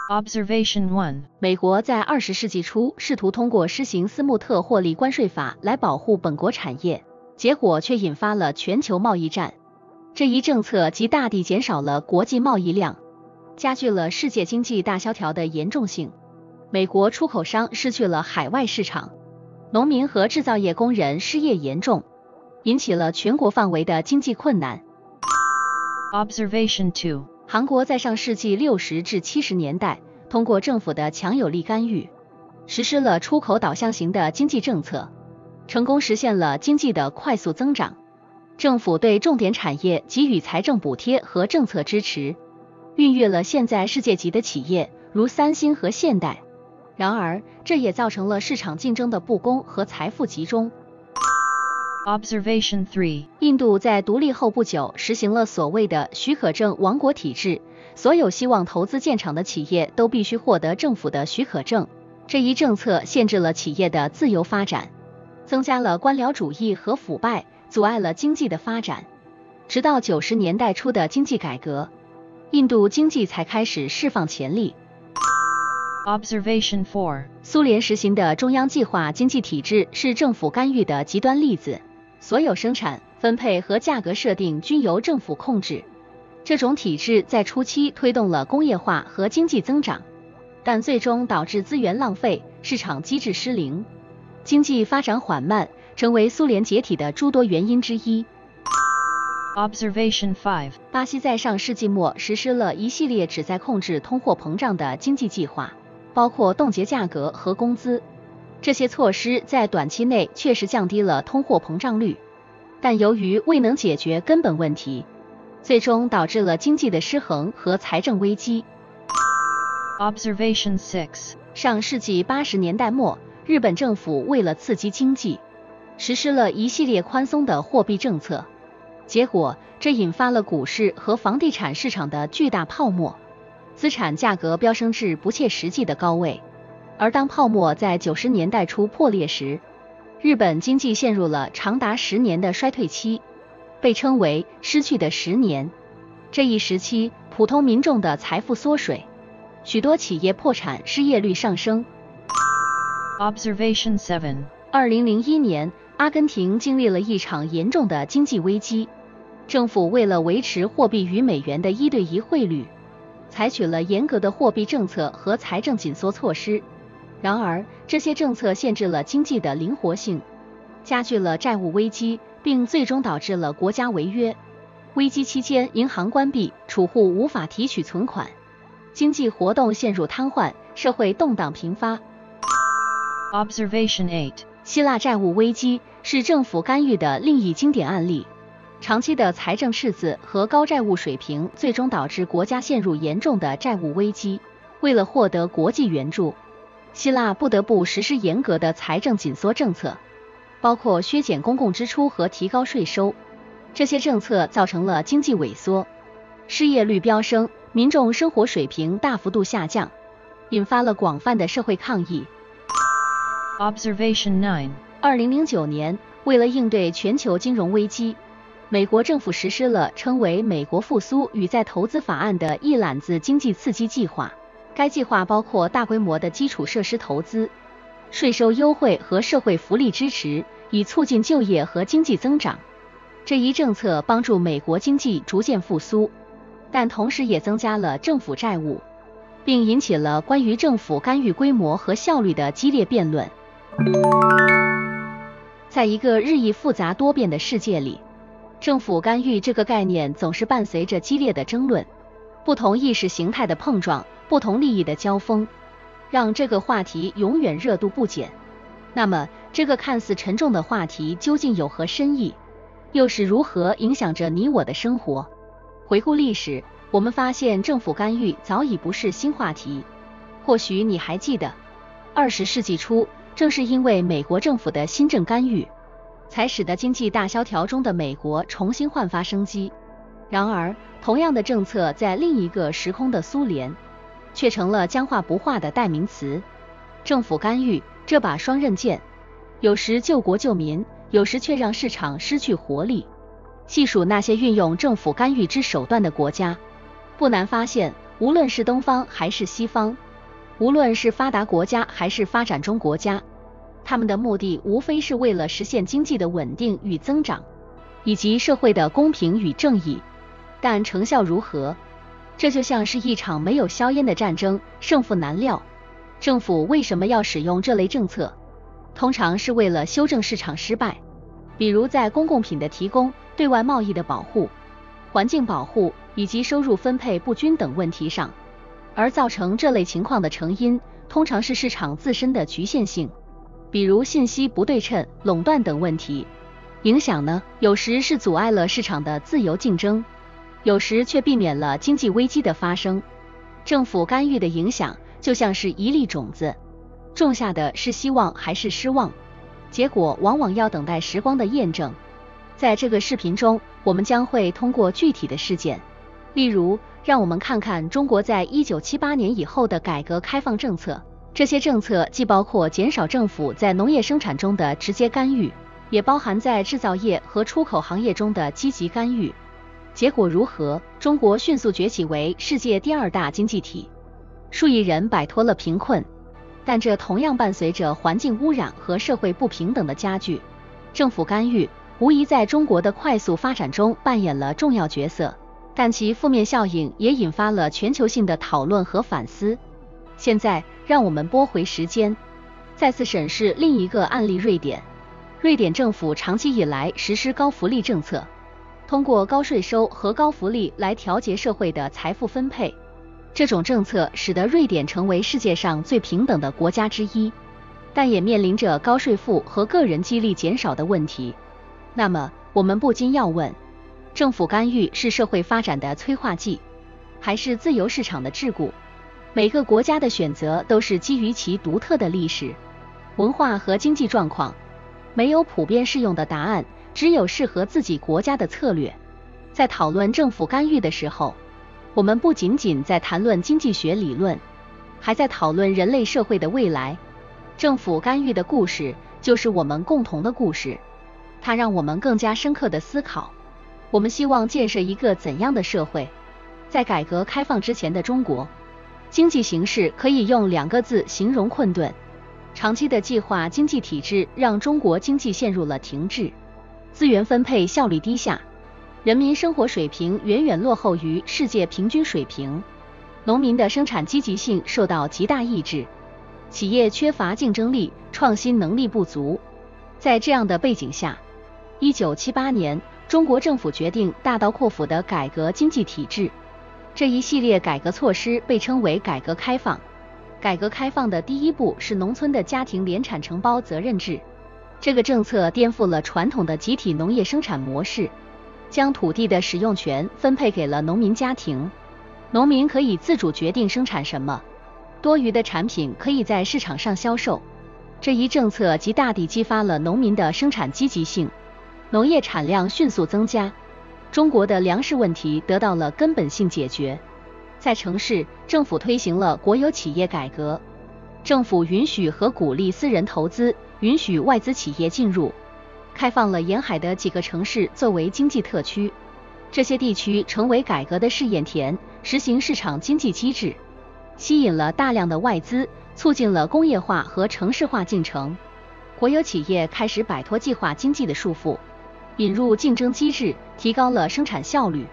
Observation 1. 美国在20世纪初试图通过施行斯穆特获利关税法来保护本国产业，结果却引发了全球贸易战。这一政策极大地减少了国际贸易量，加剧了世界经济大萧条的严重性。美国出口商失去了海外市场，农民和制造业工人失业严重，引起了全国范围的经济困难。Observation 2. 韩国在上世纪60至70年代，通过政府的强有力干预，实施了出口导向型的经济政策，成功实现了经济的快速增长。政府对重点产业给予财政补贴和政策支持，孕育了现在世界级的企业，如三星和现代。然而，这也造成了市场竞争的不公和财富集中。Observation 3. 印度在独立后不久实行了所谓的许可证王国体制，所有希望投资建厂的企业都必须获得政府的许可证。这一政策限制了企业的自由发展，增加了官僚主义和腐败，阻碍了经济的发展。直到90年代初的经济改革，印度经济才开始释放潜力。Observation 4. 苏联实行的中央计划经济体制是政府干预的极端例子，所有生产、分配和价格设定均由政府控制。这种体制在初期推动了工业化和经济增长，但最终导致资源浪费、市场机制失灵，经济发展缓慢，成为苏联解体的诸多原因之一。Observation 5. 巴西在上世纪末实施了一系列旨在控制通货膨胀的经济计划，包括冻结价格和工资。这些措施在短期内确实降低了通货膨胀率，但由于未能解决根本问题，最终导致了经济的失衡和财政危机。Observation 6. 上世纪80年代末，日本政府为了刺激经济，实施了一系列宽松的货币政策，结果这引发了股市和房地产市场的巨大泡沫，资产价格飙升至不切实际的高位。而当泡沫在90年代初破裂时，日本经济陷入了长达10年的衰退期，被称为失去的10年。这一时期，普通民众的财富缩水，许多企业破产，失业率上升。Observation 7. 2001年，阿根廷经历了一场严重的经济危机，政府为了维持货币与美元的1对1汇率，采取了严格的货币政策和财政紧缩措施。然而，这些政策限制了经济的灵活性，加剧了债务危机，并最终导致了国家违约。危机期间，银行关闭，储户无法提取存款，经济活动陷入瘫痪，社会动荡频发。Observation 8. 希腊债务危机是政府干预的另一经典案例。长期的财政赤字和高债务水平最终导致国家陷入严重的债务危机。为了获得国际援助，希腊不得不实施严格的财政紧缩政策，包括削减公共支出和提高税收。这些政策造成了经济萎缩，失业率飙升，民众生活水平大幅度下降，引发了广泛的社会抗议。Observation 9. 2009年，为了应对全球金融危机，美国政府实施了称为美国复苏与再投资法案的一揽子经济刺激计划。该计划包括大规模的基础设施投资、税收优惠和社会福利支持，以促进就业和经济增长。这一政策帮助美国经济逐渐复苏，但同时也增加了政府债务，并引起了关于政府干预规模和效率的激烈辩论。在一个日益复杂多变的世界里，政府干预这个概念总是伴随着激烈的争论，不同意识形态的碰撞，不同利益的交锋，让这个话题永远热度不减。那么，这个看似沉重的话题究竟有何深意，又是如何影响着你我的生活？回顾历史，我们发现政府干预早已不是新话题。或许你还记得，20世纪初，正是因为美国政府的新政干预，才使得经济大萧条中的美国重新焕发生机。然而，同样的政策在另一个时空的苏联，却成了僵化不化的代名词。政府干预这把双刃剑，有时救国救民，有时却让市场失去活力。细数那些运用政府干预之手段的国家，不难发现，无论是东方还是西方，无论是发达国家还是发展中国家，他们的目的无非是为了实现经济的稳定与增长，以及社会的公平与正义。但成效如何？这就像是一场没有硝烟的战争，胜负难料。政府为什么要使用这类政策？通常是为了修正市场失败，比如在公共品的提供、对外贸易的保护、环境保护以及收入分配不均等问题上。而造成这类情况的成因，通常是市场自身的局限性，比如信息不对称、垄断等问题。影响呢，有时是阻碍了市场的自由竞争，有时却避免了经济危机的发生。政府干预的影响就像是一粒种子，种下的是希望还是失望，结果往往要等待时光的验证。在这个视频中，我们将会通过具体的事件，例如让我们看看中国在1978年以后的改革开放政策。这些政策既包括减少政府在农业生产中的直接干预，也包含在制造业和出口行业中的积极干预。结果如何？中国迅速崛起为世界第2大经济体，数亿人摆脱了贫困，但这同样伴随着环境污染和社会不平等的加剧。政府干预无疑在中国的快速发展中扮演了重要角色，但其负面效应也引发了全球性的讨论和反思。现在，让我们拨回时间，再次审视另一个案例——瑞典。瑞典政府长期以来实施高福利政策，通过高税收和高福利来调节社会的财富分配。这种政策使得瑞典成为世界上最平等的国家之一，但也面临着高税负和个人激励减少的问题。那么，我们不禁要问，政府干预是社会发展的催化剂，还是自由市场的桎梏？每个国家的选择都是基于其独特的历史、文化和经济状况，没有普遍适用的答案，只有适合自己国家的策略。在讨论政府干预的时候，我们不仅仅在谈论经济学理论，还在讨论人类社会的未来。政府干预的故事就是我们共同的故事，它让我们更加深刻地思考，我们希望建设一个怎样的社会。在改革开放之前的中国，经济形势可以用2个字形容：困顿。长期的计划经济体制让中国经济陷入了停滞，资源分配效率低下，人民生活水平远远落后于世界平均水平，农民的生产积极性受到极大抑制，企业缺乏竞争力，创新能力不足。在这样的背景下，1978年，中国政府决定大刀阔斧地改革经济体制。这一系列改革措施被称为改革开放。改革开放的第一步是农村的家庭联产承包责任制。这个政策颠覆了传统的集体农业生产模式，将土地的使用权分配给了农民家庭，农民可以自主决定生产什么，多余的产品可以在市场上销售。这一政策极大地激发了农民的生产积极性，农业产量迅速增加，中国的粮食问题得到了根本性解决。在城市，政府推行了国有企业改革，政府允许和鼓励私人投资，允许外资企业进入，开放了沿海的几个城市作为经济特区。这些地区成为改革的试验田，实行市场经济机制，吸引了大量的外资，促进了工业化和城市化进程。国有企业开始摆脱计划经济的束缚，引入竞争机制，提高了生产效率。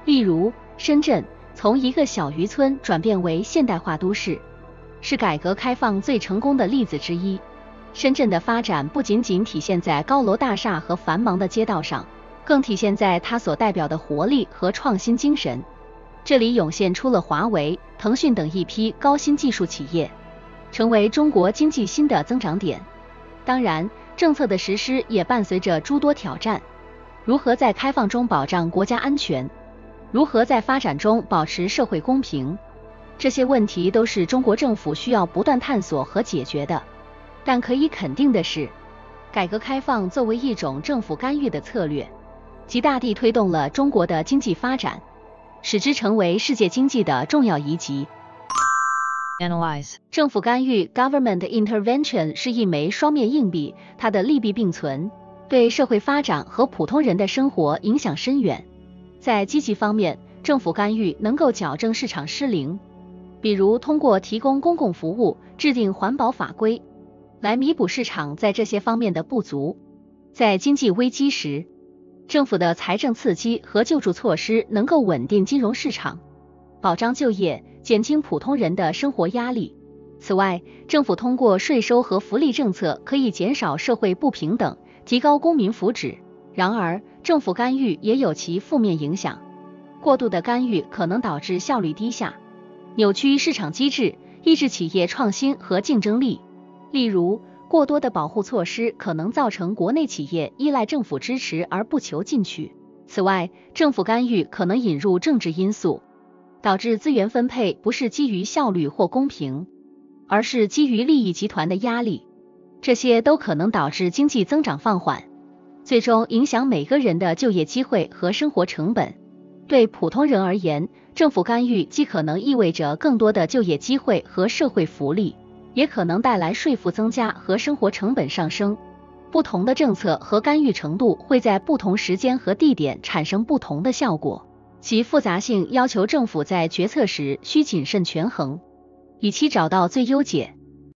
例如，深圳从一个小渔村转变为现代化都市，是改革开放最成功的例子之一。深圳的发展不仅仅体现在高楼大厦和繁忙的街道上，更体现在它所代表的活力和创新精神。这里涌现出了华为、腾讯等一批高新技术企业，成为中国经济新的增长点。当然，政策的实施也伴随着诸多挑战，如何在开放中保障国家安全？如何在发展中保持社会公平？这些问题都是中国政府需要不断探索和解决的。但可以肯定的是，改革开放作为一种政府干预的策略，极大地推动了中国的经济发展，使之成为世界经济的重要一极。Analyze. 政府干预 （government intervention） 是一枚双面硬币，它的利弊并存，对社会发展和普通人的生活影响深远。在积极方面，政府干预能够矫正市场失灵，比如通过提供公共服务、制定环保法规，来弥补市场在这些方面的不足。在经济危机时，政府的财政刺激和救助措施能够稳定金融市场，保障就业，减轻普通人的生活压力。此外，政府通过税收和福利政策可以减少社会不平等，提高公民福祉。然而，政府干预也有其负面影响，过度的干预可能导致效率低下，扭曲市场机制，抑制企业创新和竞争力。例如，过多的保护措施可能造成国内企业依赖政府支持而不求进取。此外，政府干预可能引入政治因素，导致资源分配不是基于效率或公平，而是基于利益集团的压力。这些都可能导致经济增长放缓，最终影响每个人的就业机会和生活成本。对普通人而言，政府干预既可能意味着更多的就业机会和社会福利，也可能带来税负增加和生活成本上升。不同的政策和干预程度会在不同时间和地点产生不同的效果，其复杂性要求政府在决策时需谨慎权衡，以期找到最优解。